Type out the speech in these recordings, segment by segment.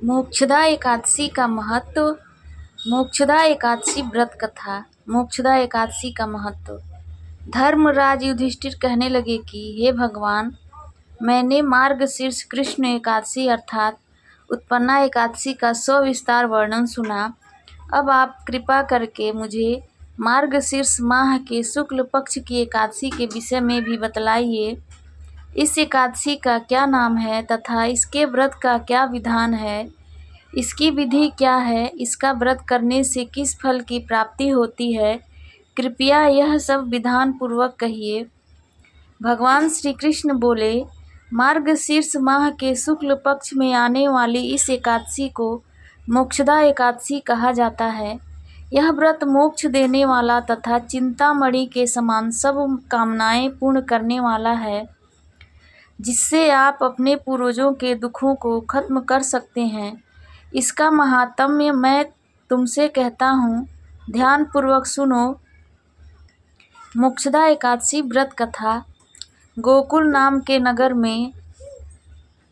मोक्षदा एकादशी का महत्व। मोक्षदा एकादशी व्रत कथा। मोक्षदा एकादशी का महत्व। धर्मराज युधिष्ठिर कहने लगे कि हे भगवान, मैंने मार्गशीर्ष कृष्ण एकादशी अर्थात उत्पन्ना एकादशी का सविस्तार वर्णन सुना। अब आप कृपा करके मुझे मार्गशीर्ष माह के शुक्ल पक्ष की एकादशी के विषय में भी बतलाइए। इस एकादशी का क्या नाम है तथा इसके व्रत का क्या विधान है, इसकी विधि क्या है, इसका व्रत करने से किस फल की प्राप्ति होती है, कृपया यह सब विधान पूर्वक कहिए। भगवान श्री कृष्ण बोले, मार्गशीर्ष माह के शुक्ल पक्ष में आने वाली इस एकादशी को मोक्षदा एकादशी कहा जाता है। यह व्रत मोक्ष देने वाला तथा चिंतामणि के समान सब कामनाएं पूर्ण करने वाला है, जिससे आप अपने पूर्वजों के दुखों को खत्म कर सकते हैं। इसका महात्म्य मैं तुमसे कहता हूँ, ध्यान पूर्वक सुनो। मोक्षदा एकादशी व्रत कथा। गोकुल नाम के नगर में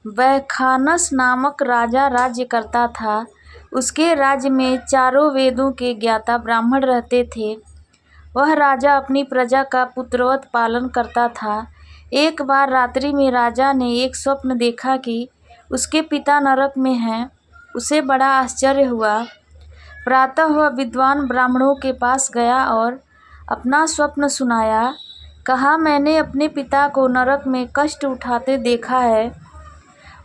वैखानस नामक राजा राज्य करता था। उसके राज्य में चारों वेदों के ज्ञाता ब्राह्मण रहते थे। वह राजा अपनी प्रजा का पुत्रवत पालन करता था। एक बार रात्रि में राजा ने एक स्वप्न देखा कि उसके पिता नरक में हैं। उसे बड़ा आश्चर्य हुआ। प्रातः वह विद्वान ब्राह्मणों के पास गया और अपना स्वप्न सुनाया। कहा, मैंने अपने पिता को नरक में कष्ट उठाते देखा है।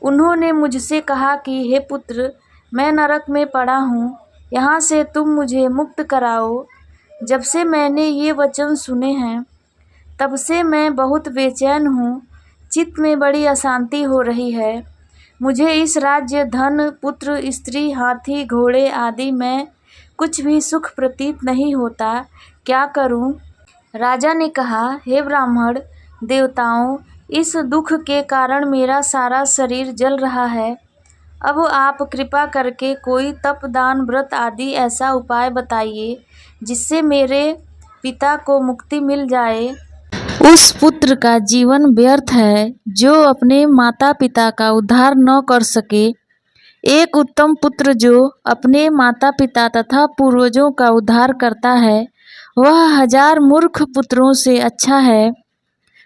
उन्होंने मुझसे कहा कि हे पुत्र, मैं नरक में पड़ा हूँ, यहाँ से तुम मुझे मुक्त कराओ। जब से मैंने ये वचन सुने हैं, तब से मैं बहुत बेचैन हूँ। चित्त में बड़ी अशांति हो रही है। मुझे इस राज्य, धन, पुत्र, स्त्री, हाथी, घोड़े आदि में कुछ भी सुख प्रतीत नहीं होता। क्या करूँ? राजा ने कहा, हे ब्राह्मण देवताओं, इस दुख के कारण मेरा सारा शरीर जल रहा है। अब आप कृपा करके कोई तप, दान, व्रत आदि ऐसा उपाय बताइए जिससे मेरे पिता को मुक्ति मिल जाए। उस पुत्र का जीवन व्यर्थ है जो अपने माता पिता का उद्धार न कर सके। एक उत्तम पुत्र जो अपने माता पिता तथा पूर्वजों का उद्धार करता है, वह 1000 मूर्ख पुत्रों से अच्छा है।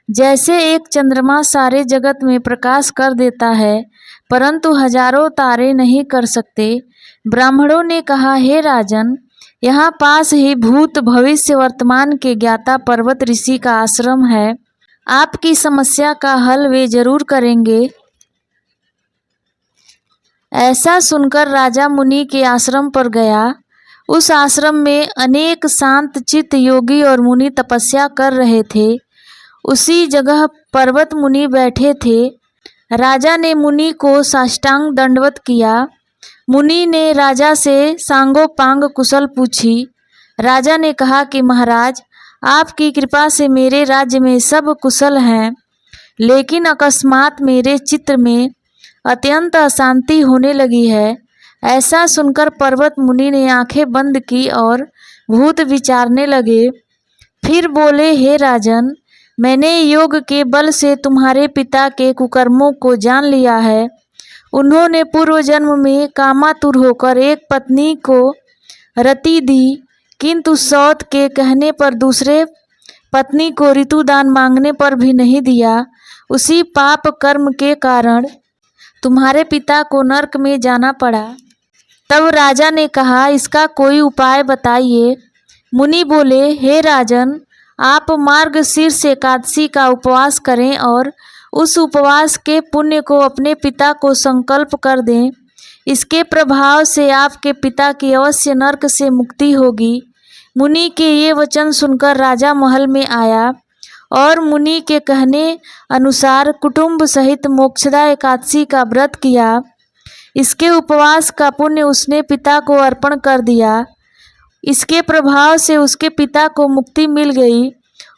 जैसे एक चंद्रमा सारे जगत में प्रकाश कर देता है, परंतु हजारों तारे नहीं कर सकते। ब्राह्मणों ने कहा, हे राजन, यहाँ पास ही भूत, भविष्य, वर्तमान के ज्ञाता पर्वत ऋषि का आश्रम है। आपकी समस्या का हल वे जरूर करेंगे। ऐसा सुनकर राजा मुनि के आश्रम पर गया। उस आश्रम में अनेक शांत चित्त योगी और मुनि तपस्या कर रहे थे। उसी जगह पर्वत मुनि बैठे थे। राजा ने मुनि को साष्टांग दंडवत किया। मुनि ने राजा से सांगोपांग कुशल पूछी। राजा ने कहा कि महाराज, आपकी कृपा से मेरे राज्य में सब कुशल हैं, लेकिन अकस्मात मेरे चित्त में अत्यंत अशांति होने लगी है। ऐसा सुनकर पर्वत मुनि ने आंखें बंद की और भूत विचारने लगे। फिर बोले, हे राजन, मैंने योग के बल से तुम्हारे पिता के कुकर्मों को जान लिया है। उन्होंने पूर्व जन्म में कामातुर होकर एक पत्नी को रति दी, किंतु सौत के कहने पर दूसरे पत्नी को ऋतुदान मांगने पर भी नहीं दिया। उसी पाप कर्म के कारण तुम्हारे पिता को नरक में जाना पड़ा। तब राजा ने कहा, इसका कोई उपाय बताइए। मुनि बोले, हे राजन, आप मार्गशीर्ष एकादशी का उपवास करें और उस उपवास के पुण्य को अपने पिता को संकल्प कर दें। इसके प्रभाव से आपके पिता की अवश्य नरक से मुक्ति होगी। मुनि के ये वचन सुनकर राजा महल में आया और मुनि के कहने अनुसार कुटुंब सहित मोक्षदा एकादशी का व्रत किया। इसके उपवास का पुण्य उसने पिता को अर्पण कर दिया। इसके प्रभाव से उसके पिता को मुक्ति मिल गई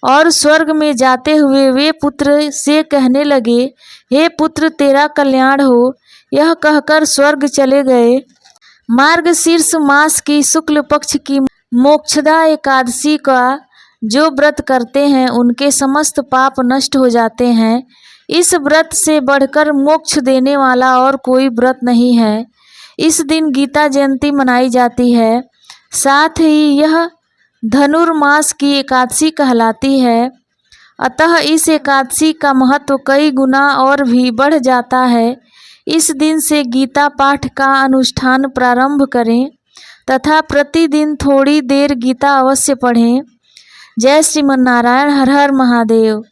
और स्वर्ग में जाते हुए वे पुत्र से कहने लगे, हे पुत्र, तेरा कल्याण हो। यह कहकर स्वर्ग चले गए। मार्गशीर्ष मास की शुक्ल पक्ष की मोक्षदा एकादशी का जो व्रत करते हैं, उनके समस्त पाप नष्ट हो जाते हैं। इस व्रत से बढ़कर मोक्ष देने वाला और कोई व्रत नहीं है। इस दिन गीता जयंती मनाई जाती है। साथ ही यह धनुर्मास की एकादशी कहलाती है। अतः इस एकादशी का महत्व कई गुना और भी बढ़ जाता है। इस दिन से गीता पाठ का अनुष्ठान प्रारंभ करें तथा प्रतिदिन थोड़ी देर गीता अवश्य पढ़ें। जय श्रीमन नारायण। हर हर महादेव।